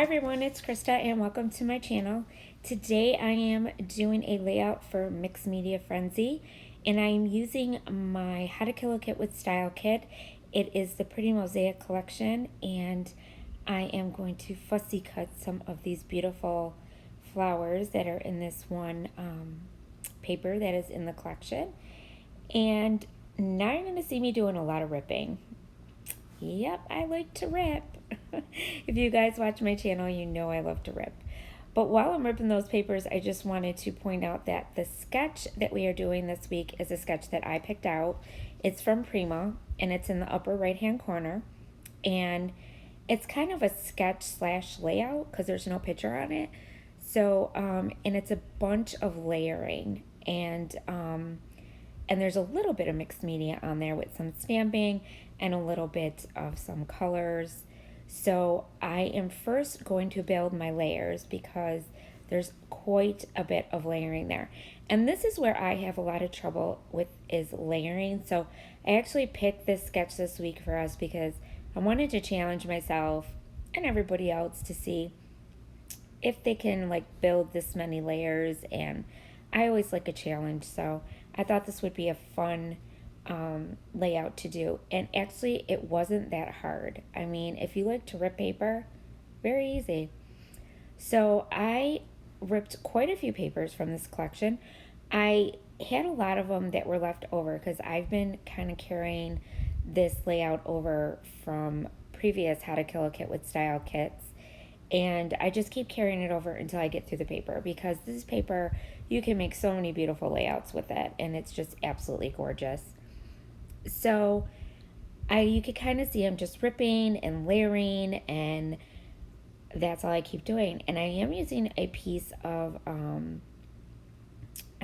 Hi everyone, it's Krista and welcome to my channel. Today I am doing a layout for Mixed Media Frenzy and I am using my How to Kill a Kit with Style kit. It is the Pretty Mosaic collection and I am going to fussy cut some of these beautiful flowers that are in this one paper that is in the collection. And now you're going to see me doing a lot of ripping. Yep, I like to rip. If you guys watch my channel, you know I love to rip. But while I'm ripping those papers, I just wanted to point out that the sketch that we are doing this week is a sketch that I picked out. It's from Prima, and it's in the upper right-hand corner. And it's kind of a sketch slash layout because there's no picture on it. So, and it's a bunch of layering. And there's a little bit of mixed media on there with some stamping and a little bit of some colors. So I am first going to build my layers because there's quite a bit of layering there. And this is where I have a lot of trouble with is layering. So I actually picked this sketch this week for us because I wanted to challenge myself and everybody else to see if they can like build this many layers, and I always like a challenge, so I thought this would be a fun layout to do. And actually it wasn't that hard. I mean, if you like to rip paper, very easy. So I ripped quite a few papers from this collection. I had a lot of them that were left over because I've been kind of carrying this layout over from previous How to Kill a Kit with Style kits. And I just keep carrying it over until I get through the paper because this paper, you can make so many beautiful layouts with it and it's just absolutely gorgeous. So you could kind of see I'm just ripping and layering, and that's all I keep doing. And I am using a piece of, I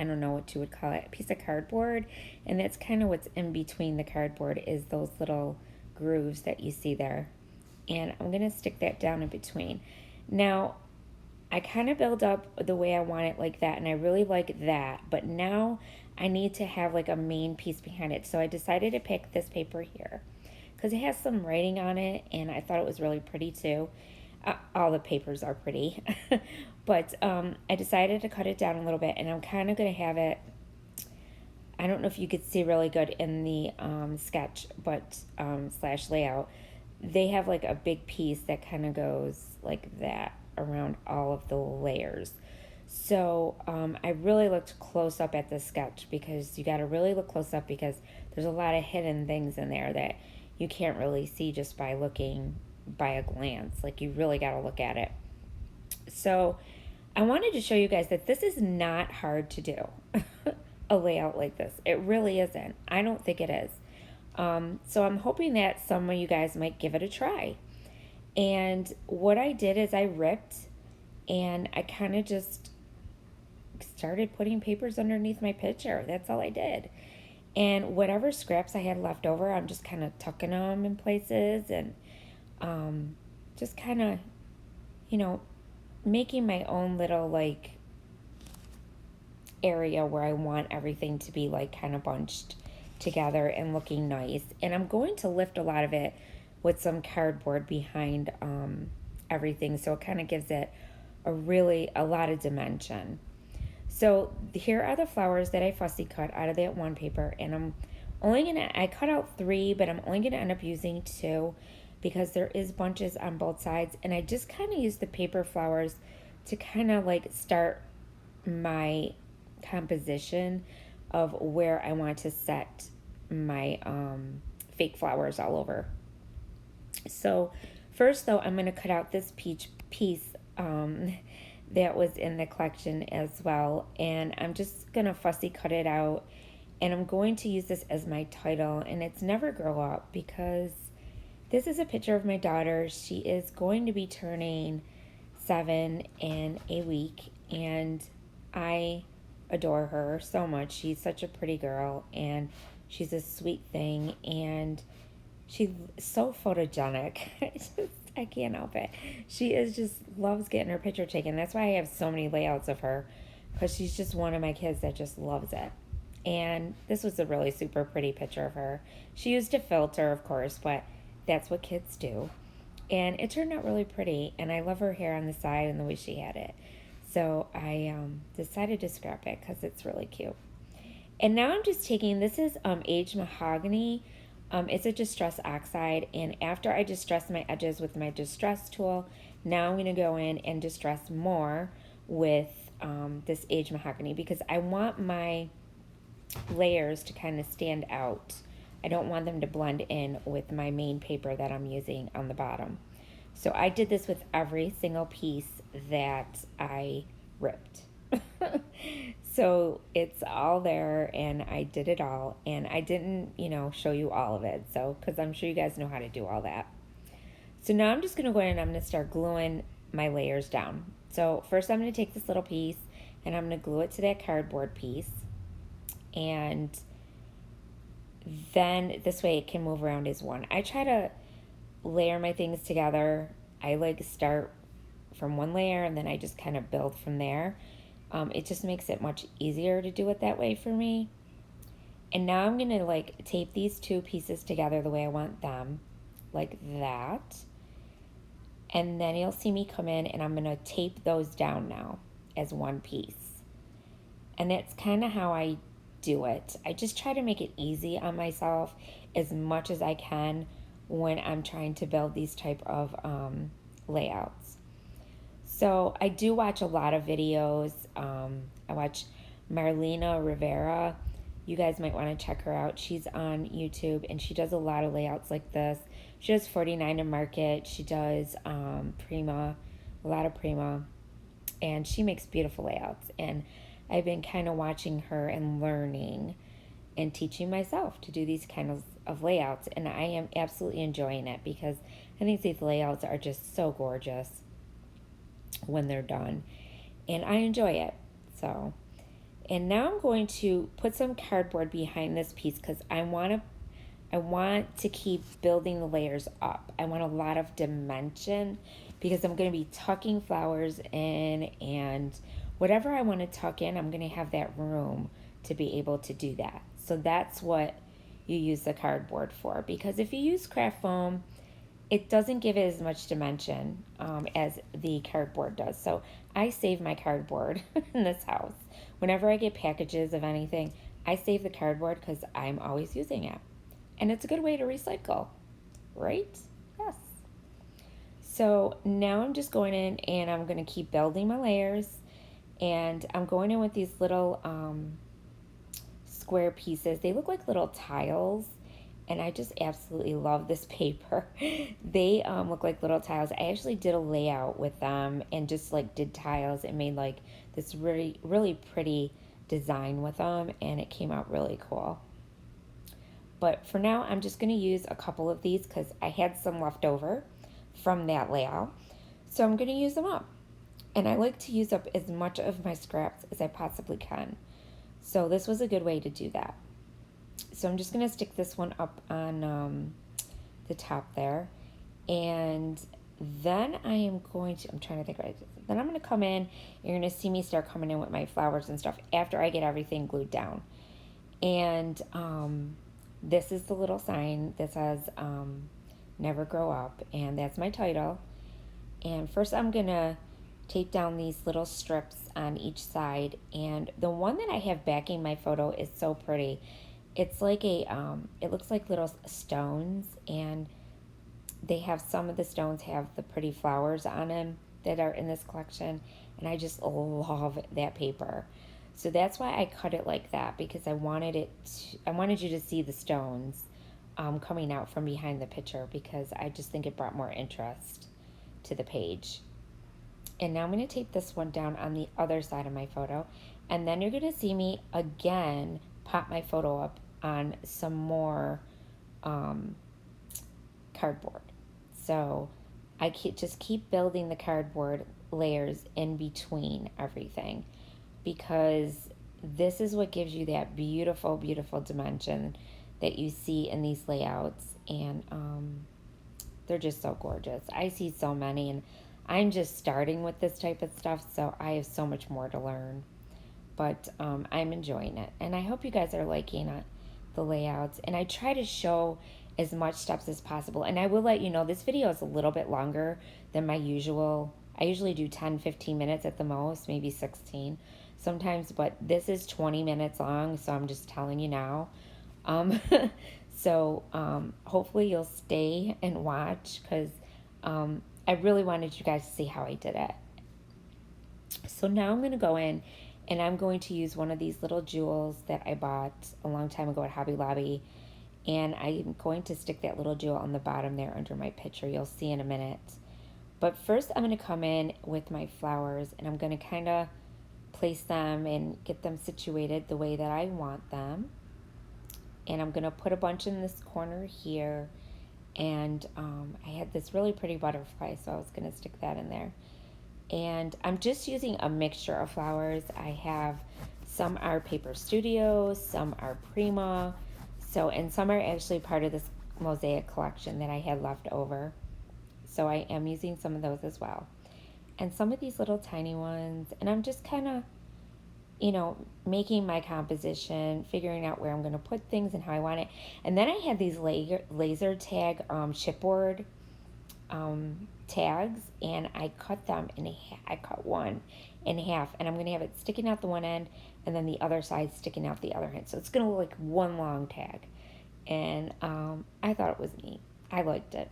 don't know what you would call it, a piece of cardboard. And that's kind of what's in between the cardboard is those little grooves that you see there. And I'm going to stick that down in between. Now, I kind of build up the way I want it like that, and I really like that. But now I need to have like a main piece behind it. So I decided to pick this paper here because it has some writing on it, and I thought it was really pretty too. All the papers are pretty. But I decided to cut it down a little bit, and I'm kind of going to have it, I don't know if you could see really good in the sketch, but slash layout. They have like a big piece that kind of goes like that around all of the layers. So I really looked close up at the sketch because you got to really look close up because there's a lot of hidden things in there that you can't really see just by looking by a glance. Like you really got to look at it. So I wanted to show you guys that this is not hard to do. A layout like this. It really isn't. I don't think it is. So I'm hoping that some of you guys might give it a try. And what I did is I ripped and I kind of just started putting papers underneath my picture. That's all I did. And whatever scraps I had left over, I'm just kind of tucking them in places and just kind of, making my own little like area where I want everything to be like kind of bunched together and looking nice. And I'm going to lift a lot of it with some cardboard behind everything, so it kind of gives it a lot of dimension. So here are the flowers that I fussy cut out of that one paper, and I cut out 3, but I'm only gonna end up using 2 because there is bunches on both sides, and I just kind of use the paper flowers to kind of like start my composition of where I want to set my fake flowers all over. So first though, I'm going to cut out this peach piece that was in the collection as well, and I'm just going to fussy cut it out, and I'm going to use this as my title, and it's Never Grow Up because this is a picture of my daughter. She is going to be turning 7 in a week, and I adore her so much. She's such a pretty girl, and she's a sweet thing, and she's so photogenic. I can't help it. She loves getting her picture taken. That's why I have so many layouts of her, because she's just one of my kids that just loves it. And this was a really super pretty picture of her. She used a filter, of course, but that's what kids do. And it turned out really pretty, and I love her hair on the side and the way she had it. So I decided to scrap it because it's really cute. And now I'm just taking, this is aged mahogany. It's a distress oxide, and after I distress my edges with my distress tool, now I'm going to go in and distress more with this aged mahogany because I want my layers to kind of stand out. I don't want them to blend in with my main paper that I'm using on the bottom. So I did this with every single piece that I ripped. So it's all there, and I did it all, and I didn't, show you all of it. So, because I'm sure you guys know how to do all that. So now I'm just going to go in and I'm going to start gluing my layers down. So first I'm going to take this little piece and I'm going to glue it to that cardboard piece. And then this way it can move around as one. I try to layer my things together. I like start from one layer and then I just kind of build from there. It just makes it much easier to do it that way for me. And now I'm going to tape these two pieces together the way I want them, like that. And then you'll see me come in and I'm going to tape those down now as one piece. And that's kind of how I do it. I just try to make it easy on myself as much as I can when I'm trying to build these type of layouts. So I do watch a lot of videos. I watch Marlena Rivera. You guys might want to check her out. She's on YouTube and she does a lot of layouts like this. She does 49 to Market. She does Prima, a lot of Prima. And she makes beautiful layouts. And I've been kind of watching her and learning and teaching myself to do these kind of layouts. And I am absolutely enjoying it because I think these layouts are just so gorgeous when they're done. And I enjoy it. So, and now I'm going to put some cardboard behind this piece because I want to keep building the layers up. I want a lot of dimension because I'm going to be tucking flowers in, and whatever I want to tuck in, I'm going to have that room to be able to do that. So that's what you use the cardboard for, because if you use craft foam, it doesn't give it as much dimension as the cardboard does. So I save my cardboard in this house. Whenever I get packages of anything, I save the cardboard because I'm always using it. And it's a good way to recycle, right? Yes. So now I'm just going in and I'm going to keep building my layers. And I'm going in with these little square pieces. They look like little tiles. And I just absolutely love this paper. They look like little tiles. I actually did a layout with them and just did tiles and made this really, really pretty design with them. And it came out really cool. But for now, I'm just going to use a couple of these because I had some left over from that layout. So I'm going to use them up. And I like to use up as much of my scraps as I possibly can. So this was a good way to do that. So I'm just going to stick this one up on the top there. And then I am going to, I'm trying to think right. Then I'm going to come in. You're going to see me start coming in with my flowers and stuff after I get everything glued down. And this is the little sign that says Never Grow Up. And that's my title. And first I'm going to tape down these little strips on each side. And the one that I have backing my photo is so pretty. It's like it looks like little stones, and they have, some of the stones have the pretty flowers on them that are in this collection, and I just love that paper. So that's why I cut it like that, because I wanted you to see the stones coming out from behind the picture, because I just think it brought more interest to the page. And now I'm going to tape this one down on the other side of my photo, and then you're going to see me again pop my photo up on some more cardboard. So I just keep building the cardboard layers in between everything, because this is what gives you that beautiful, beautiful dimension that you see in these layouts. And they're just so gorgeous. I see so many, and I'm just starting with this type of stuff, so I have so much more to learn. But I'm enjoying it, and I hope you guys are liking it, the layouts. And I try to show as much steps as possible. And I will let you know, this video is a little bit longer than my usual. I usually do 10-15 minutes at the most, maybe 16 sometimes, but this is 20 minutes long, so I'm just telling you now. Um, hopefully you'll stay and watch, because I really wanted you guys to see how I did it. So now I'm going to go in and I'm going to use one of these little jewels that I bought a long time ago at Hobby Lobby. And I'm going to stick that little jewel on the bottom there under my picture. You'll see in a minute. But first I'm going to come in with my flowers and I'm going to kind of place them and get them situated the way that I want them. And I'm going to put a bunch in this corner here. And I had this really pretty butterfly, so I was going to stick that in there. And I'm just using a mixture of flowers. I have some are Paper Studios, some are Prima, and some are actually part of this mosaic collection that I had left over. So I am using some of those as well. And some of these little tiny ones, and I'm just kind of, making my composition, figuring out where I'm going to put things and how I want it. And then I had these laser tag chipboard tags, and I cut them in half. I cut one in half, and I'm going to have it sticking out the one end and then the other side sticking out the other end. So it's going to look like one long tag. And I thought it was neat. I liked it.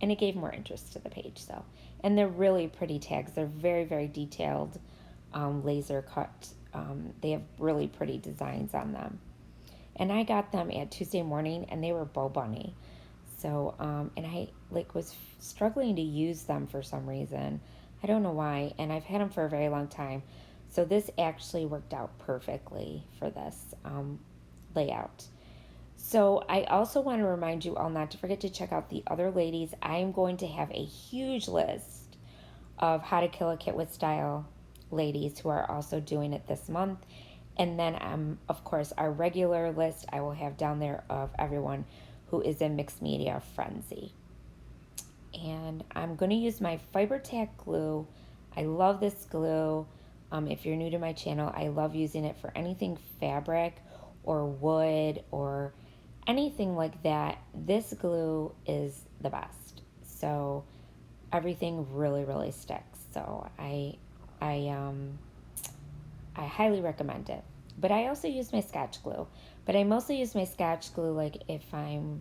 And it gave more interest to the page. And they're really pretty tags. They're very, very detailed, laser cut. They have really pretty designs on them. And I got them at Tuesday morning, and they were Bow Bunny. And I was struggling to use them for some reason. I don't know why, and I've had them for a very long time. So this actually worked out perfectly for this layout. So I also want to remind you all not to forget to check out the other ladies. I am going to have a huge list of How to Kill a Kit with Style ladies who are also doing it this month. And then, of course, our regular list I will have down there of everyone who is in Mixed Media Frenzy. And I'm going to use my Fiber Tack glue. I love this glue. If you're new to my channel, I love using it for anything fabric or wood or anything like that. This glue is the best. So everything really, really sticks. So I highly recommend it. But I also use my Scotch glue. But I mostly use my Scotch glue like if I'm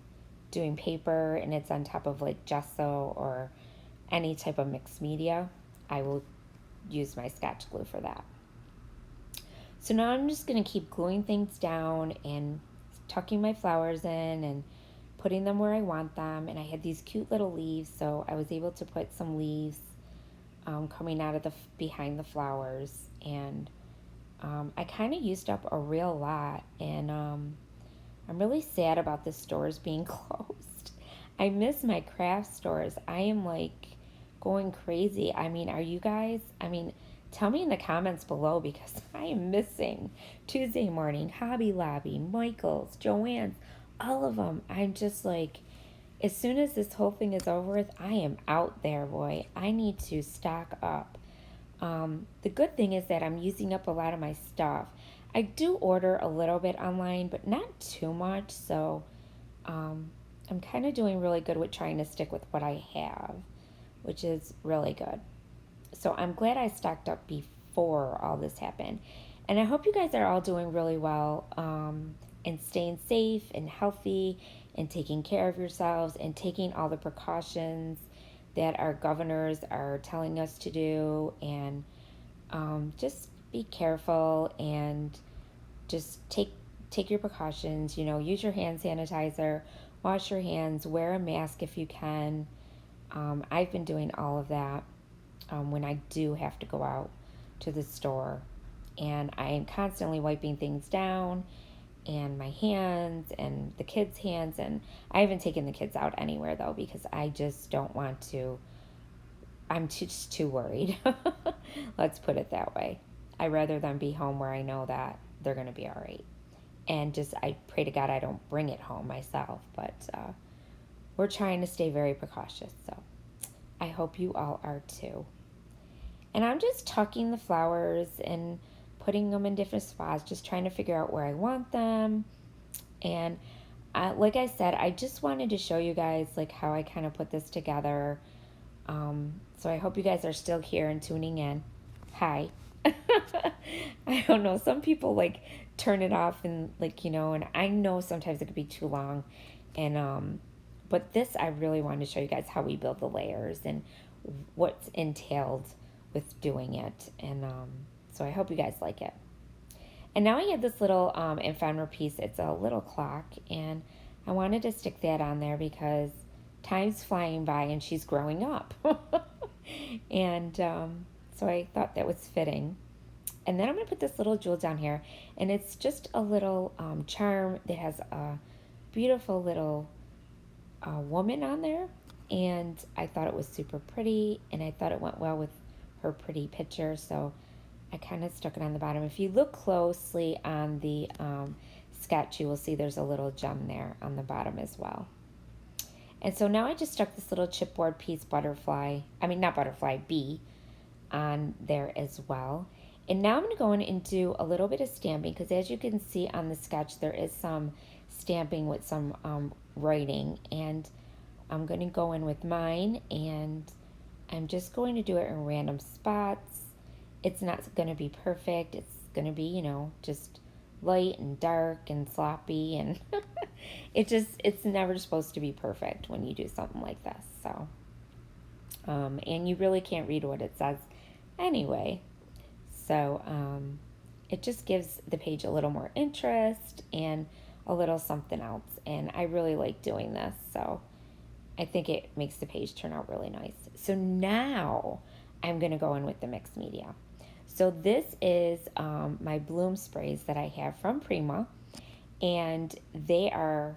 doing paper and it's on top of like gesso or any type of mixed media, I will use my Scotch glue for that. So now I'm just going to keep gluing things down and tucking my flowers in and putting them where I want them. And I had these cute little leaves, so I was able to put some leaves coming out of behind the flowers. And I kind of used up a real lot, and I'm really sad about the stores being closed. I miss my craft stores. I am like going crazy. I mean, are you guys? Tell me in the comments below, because I am missing Tuesday morning, Hobby Lobby, Michael's, Joann's, all of them. I'm just like, as soon as this whole thing is over with, I am out there, boy. I need to stock up. The good thing is that I'm using up a lot of my stuff. I do order a little bit online, but not too much. So I'm kind of doing really good with trying to stick with what I have, which is really good. So I'm glad I stocked up before all this happened. And I hope you guys are all doing really well and staying safe and healthy and taking care of yourselves and taking all the precautions that our governors are telling us to do. And just be careful and just take your precautions. Use your hand sanitizer, wash your hands, wear a mask if you can. I've been doing all of that when I do have to go out to the store. And I am constantly wiping things down, and my hands and the kids' hands. And I haven't taken the kids out anywhere, though, because I just don't want to. I'm just too worried. Let's put it that way. I'd rather them be home where I know that they're going to be all right. And I pray to God I don't bring it home myself. But we're trying to stay very precautious. So I hope you all are too. And I'm just tucking the flowers and putting them in different spots, just trying to figure out where I want them. And like I said, I just wanted to show you guys like how I kind of put this together. So I hope you guys are still here and tuning in. Hi. I don't know. Some people like turn it off and like, and I know sometimes it could be too long. And but this I really wanted to show you guys how we build the layers and what's entailed with doing it. And so I hope you guys like it. And now I have this little ephemera piece. It's a little clock, and I wanted to stick that on there because time's flying by and she's growing up. And so I thought that was fitting. And then I'm going to put this little jewel down here, and it's just a little charm that has a beautiful little woman on there. And I thought it was super pretty, and I thought it went well with her pretty picture, so I kind of stuck it on the bottom. If you look closely on the sketch, you will see there's a little gem there on the bottom as well. And so now I just stuck this little chipboard piece bee on there as well. And now I'm going to go in and do a little bit of stamping, because as you can see on the sketch, there is some stamping with some writing. And I'm going to go in with mine, and I'm just going to do it in random spots. It's not going to be perfect. It's going to be, just light and dark and sloppy, and it's never supposed to be perfect when you do something like this. So, and you really can't read what it says anyway. So, it just gives the page a little more interest and a little something else. And I really like doing this. So I think it makes the page turn out really nice. So now I'm going to go in with the mixed media. So this is my bloom sprays that I have from Prima, and they are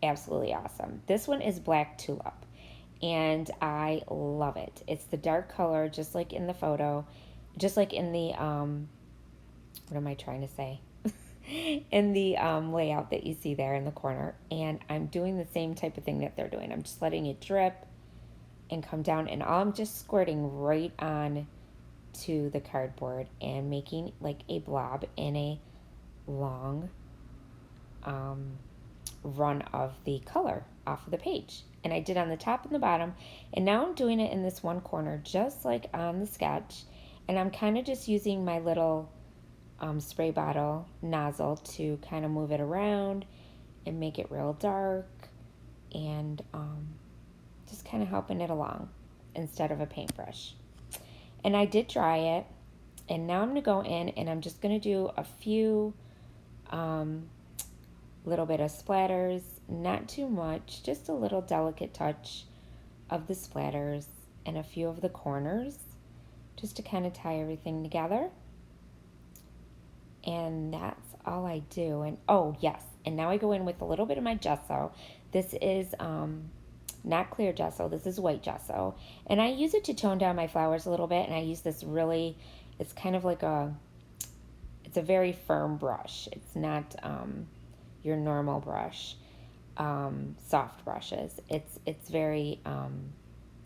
absolutely awesome. This one is Black Tulip, and I love it. It's the dark color, just like in the photo, just like in the, what am I trying to say? in the layout that you see there in the corner. And I'm doing the same type of thing that they're doing. I'm just letting it drip and come down, and I'm just squirting right on to the cardboard and making like a blob in a long run of the color off of the page. And I did on the top and the bottom, and now I'm doing it in this one corner just like on the sketch. And I'm kind of just using my little spray bottle nozzle to kind of move it around and make it real dark, and just kind of helping it along instead of a paintbrush. And I did dry it, and now I'm going to go in and I'm just going to do a few little bit of splatters, not too much, just a little delicate touch of the splatters and a few of the corners, just to kind of tie everything together. And that's all I do. And oh yes, and now I go in with a little bit of my gesso. This is not clear gesso, this is white gesso, and I use it to tone down my flowers a little bit. And I use this really, it's kind of like it's a very firm brush. It's not your normal brush, soft brushes. It's very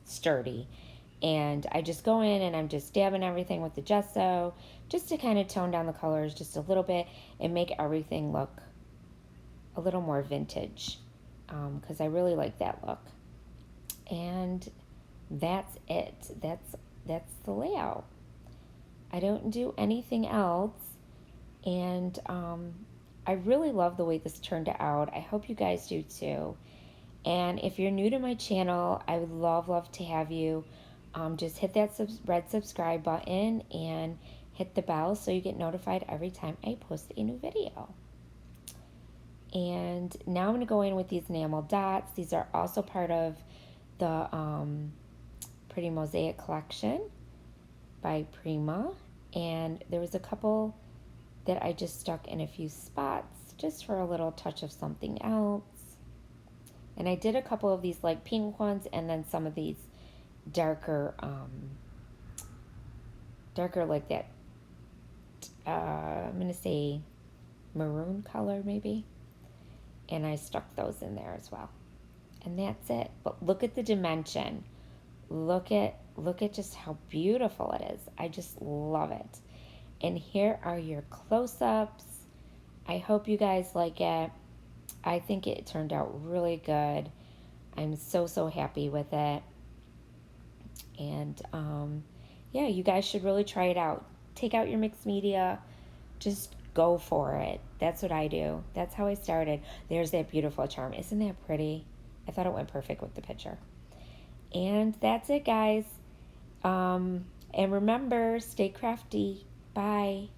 sturdy. And I just go in and I'm just dabbing everything with the gesso just to kind of tone down the colors just a little bit and make everything look a little more vintage, because I really like that look. And that's it. That's the layout. I don't do anything else. And I really love the way this turned out. I hope you guys do too. And if you're new to my channel, I would love to have you just hit that red subscribe button and hit the bell so you get notified every time I post a new video. And now I'm going to go in with these enamel dots. These are also part of the Pretty Mosaic collection by Prima. And there was a couple that I just stuck in a few spots just for a little touch of something else. And I did a couple of these like pink ones, and then some of these darker like that, I'm going to say maroon color maybe. And I stuck those in there as well. And that's it. But look at the dimension. Look at just how beautiful it is. I just love it. And here are your close-ups. I hope you guys like it. I think it turned out really good. I'm so happy with it. And yeah, you guys should really try it out. Take out your mixed media, just go for it. That's what I do. That's how I started. There's that beautiful charm. Isn't that pretty? I thought it went perfect with the picture. And that's it, guys. And remember, stay crafty. Bye.